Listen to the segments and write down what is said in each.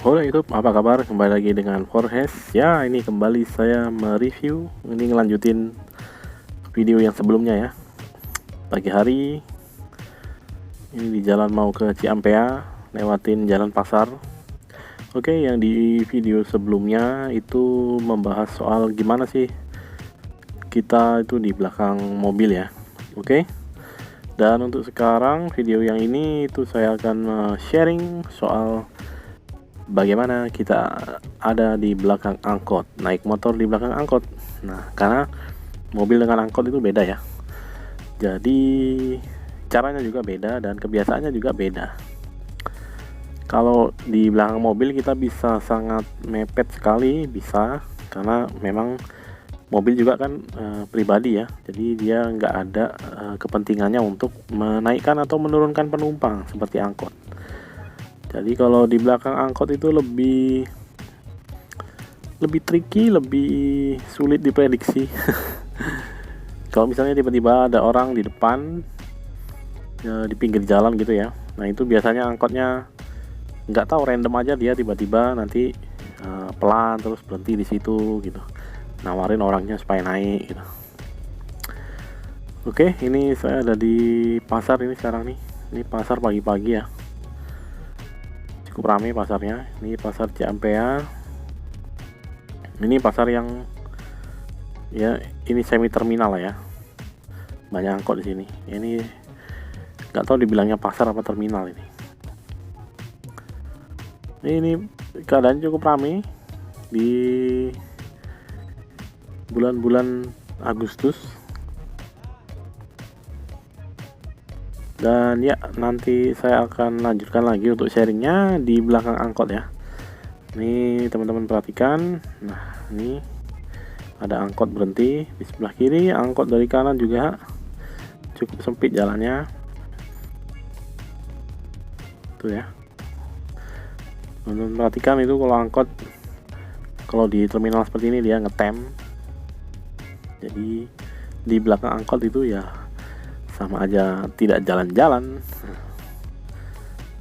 Halo YouTube, apa kabar? Kembali lagi dengan Forhes. Ya, ini kembali saya mereview. Ini ngelanjutin video yang sebelumnya ya. Pagi hari, ini di jalan mau ke Ciampea, lewatin jalan pasar. Oke, yang di video sebelumnya itu membahas soal gimana sih kita itu di belakang mobil ya. Oke. Dan untuk sekarang video yang ini itu saya akan sharing soal bagaimana kita ada di belakang angkot, naik motor di belakang angkot. Nah, karena mobil dengan angkot itu beda ya. Jadi caranya juga beda dan kebiasaannya juga beda. Kalau di belakang mobil kita bisa sangat mepet sekali, bisa, karena memang mobil juga kan pribadi ya. Jadi dia nggak ada kepentingannya untuk menaikkan atau menurunkan penumpang seperti angkot. Jadi kalau di belakang angkot itu lebih tricky, lebih sulit diprediksi. Kalau misalnya tiba-tiba ada orang di depan ya, di pinggir jalan gitu ya, nah itu biasanya angkotnya nggak tahu, random aja dia tiba-tiba nanti pelan terus berhenti di situ gitu, nawarin orangnya supaya naik gitu. Oke, ini saya ada di pasar ini sekarang nih. Ini pasar pagi-pagi ya, cukup ramai pasarnya. Ini pasar Ciampea. Ini pasar yang ya ini semi terminal lah ya, banyak angkot di sini. Ini nggak tahu dibilangnya pasar apa terminal ini. Ini keadaan cukup ramai di bulan-bulan Agustus. Dan ya, nanti saya akan lanjutkan lagi untuk sharingnya di belakang angkot ya. Ini teman-teman perhatikan. Nah, ini ada angkot berhenti di sebelah kiri, angkot dari kanan juga cukup sempit jalannya. Tuh ya. Teman-teman perhatikan itu kalau angkot, kalau di terminal seperti ini dia ngetem. Jadi di belakang angkot itu ya sama aja tidak jalan-jalan.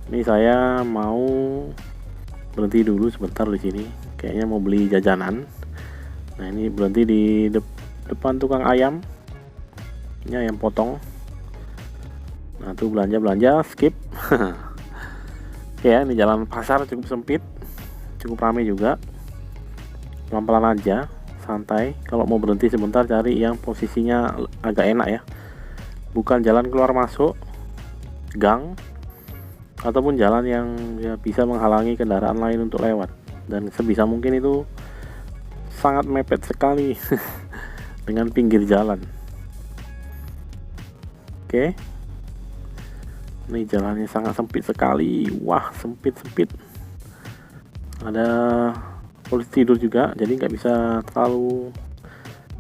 Ini saya mau berhenti dulu sebentar di sini. Kayaknya mau beli jajanan. Nah, ini berhenti di depan tukang ayam. Ini ayam potong. Nah, tuh belanja skip. Ya, ini jalan pasar cukup sempit, cukup ramai juga. Pelan-pelan aja, santai. Kalau mau berhenti sebentar cari yang posisinya agak enak ya. Bukan jalan keluar masuk gang ataupun jalan yang ya bisa menghalangi kendaraan lain untuk lewat. Dan sebisa mungkin itu sangat mepet sekali dengan pinggir jalan. Oke. Ini jalannya sangat sempit sekali. Wah, sempit. Ada polisi tidur juga, jadi nggak bisa terlalu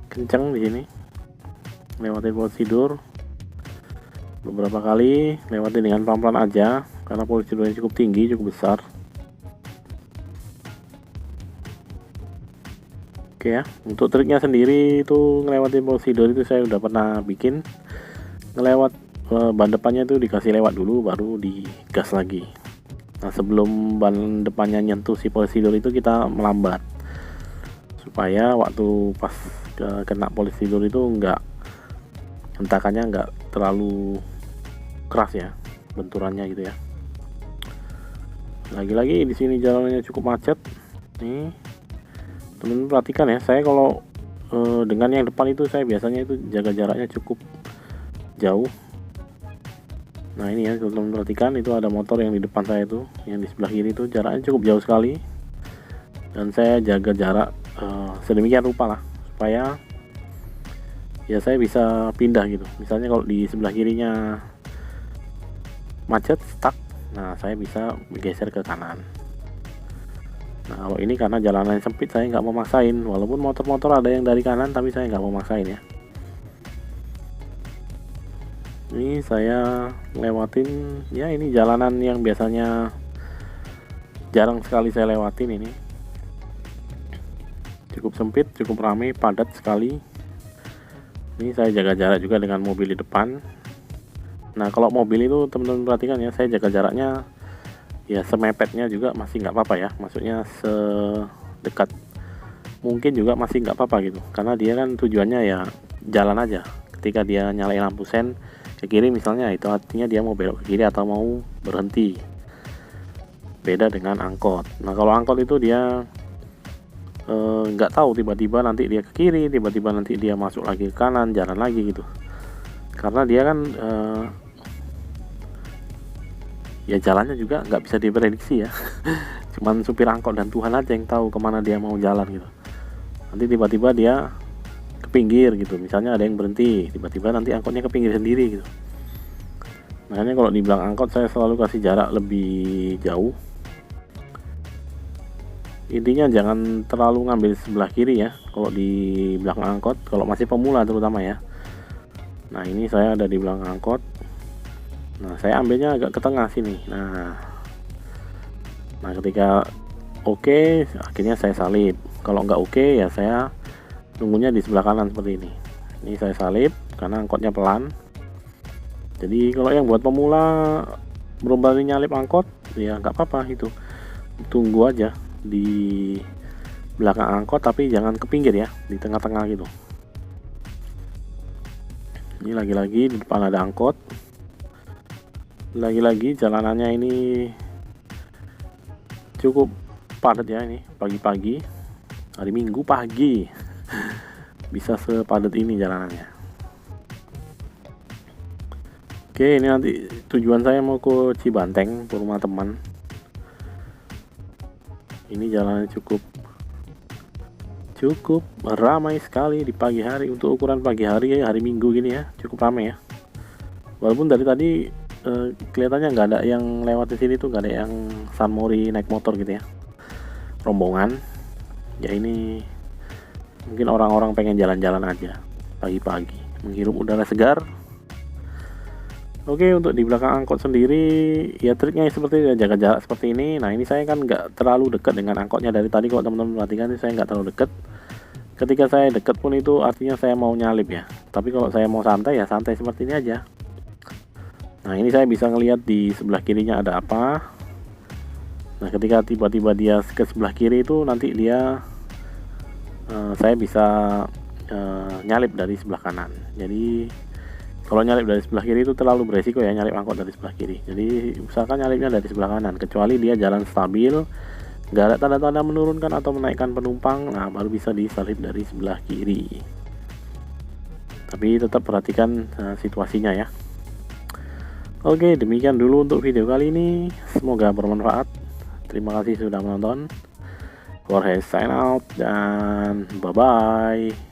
kencang di sini. Lewatin polisi tidur beberapa kali, lewatin dengan pelan-pelan aja karena polisi tidurnya cukup tinggi, cukup besar. Oke ya, untuk triknya sendiri itu ngelewatin polisi tidur itu saya udah pernah bikin. Ngelewat ban depannya itu dikasih lewat dulu baru digas lagi. Nah, sebelum ban depannya nyentuh si polisi tidur itu kita melambat supaya waktu pas kena polisi tidur itu hentakannya nggak terlalu keras ya, benturannya gitu ya. Lagi-lagi di sini jalannya cukup macet. Nih, teman-teman perhatikan ya, saya kalau dengan yang depan itu saya biasanya itu jaga jaraknya cukup jauh. Nah, ini ya, teman-teman perhatikan itu ada motor yang di depan saya itu, yang di sebelah kiri itu jaraknya cukup jauh sekali. Dan saya jaga jarak sedemikian rupa lah supaya ya saya bisa pindah gitu. Misalnya kalau di sebelah kirinya macet, stuck, nah saya bisa bergeser ke kanan. Nah, kalau ini karena jalanan sempit saya nggak mau maksain, walaupun motor-motor ada yang dari kanan tapi saya nggak mau maksain ya. Ini saya lewatin ya, ini jalanan yang biasanya jarang sekali saya lewatin ini. Cukup sempit, cukup ramai, padat sekali. Ini saya jaga jarak juga dengan mobil di depan. Nah, kalau mobil itu teman-teman perhatikan ya, saya jaga jaraknya ya semepetnya juga masih nggak apa-apa ya, maksudnya sedekat mungkin juga masih nggak apa-apa gitu, karena dia kan tujuannya ya jalan aja. Ketika dia nyalain lampu sen ke kiri misalnya, itu artinya dia mau belok ke kiri atau mau berhenti. Beda dengan angkot. Nah kalau angkot itu dia nggak tahu, tiba-tiba nanti dia ke kiri, tiba-tiba nanti dia masuk lagi ke kanan, jalan lagi gitu, karena dia kan ya jalannya juga nggak bisa diprediksi ya. Cuman supir angkot dan Tuhan aja yang tahu kemana dia mau jalan gitu. Nanti tiba-tiba dia ke pinggir gitu, misalnya ada yang berhenti, tiba-tiba nanti angkotnya ke pinggir sendiri gitu. Makanya kalau dibilang angkot saya selalu kasih jarak lebih jauh. Intinya jangan terlalu ngambil sebelah kiri ya kalau di belakang angkot, kalau masih pemula terutama ya. Nah ini saya ada di belakang angkot. Nah saya ambilnya agak ke tengah sini. Nah ketika oke, akhirnya saya salip. Kalau nggak oke ya saya nunggunya di sebelah kanan seperti ini. Ini saya salip karena angkotnya pelan. Jadi kalau yang buat pemula belum berani nyalip angkot ya nggak apa-apa, itu tunggu aja di belakang angkot, tapi jangan ke pinggir ya, di tengah-tengah gitu. Ini lagi-lagi di depan ada angkot. Lagi-lagi jalanannya ini cukup padat ya, ini pagi-pagi, hari Minggu pagi bisa sepadat ini jalanannya. Oke, ini nanti tujuan saya mau ke Cibanteng, ke rumah teman. Ini jalannya cukup ramai sekali di pagi hari. Untuk ukuran pagi hari ya, hari Minggu gini ya, cukup ramai ya. Walaupun dari tadi kelihatannya nggak ada yang lewat di sini tuh, nggak ada yang Sunmori naik motor gitu ya, rombongan. Ya ini mungkin orang-orang pengen jalan-jalan aja pagi-pagi, menghirup udara segar. Oke, untuk di belakang angkot sendiri ya triknya seperti itu, jaga jarak seperti ini. Nah ini saya kan nggak terlalu dekat dengan angkotnya dari tadi, kalau teman-teman perhatikan saya nggak terlalu dekat. Ketika saya dekat pun itu artinya saya mau nyalip ya, tapi kalau saya mau santai ya santai seperti ini aja. Nah ini saya bisa ngelihat di sebelah kirinya ada apa. Nah ketika tiba-tiba dia ke sebelah kiri itu nanti dia saya bisa nyalip dari sebelah kanan. Jadi kalau nyalip dari sebelah kiri itu terlalu beresiko ya, nyalip angkot dari sebelah kiri. Jadi usahakan nyalipnya dari sebelah kanan, kecuali dia jalan stabil, nggak ada tanda-tanda menurunkan atau menaikkan penumpang, nah baru bisa disalip dari sebelah kiri. Tapi tetap perhatikan situasinya ya. Oke, demikian dulu untuk video kali ini, semoga bermanfaat. Terima kasih sudah menonton. Jorge sign out dan bye bye.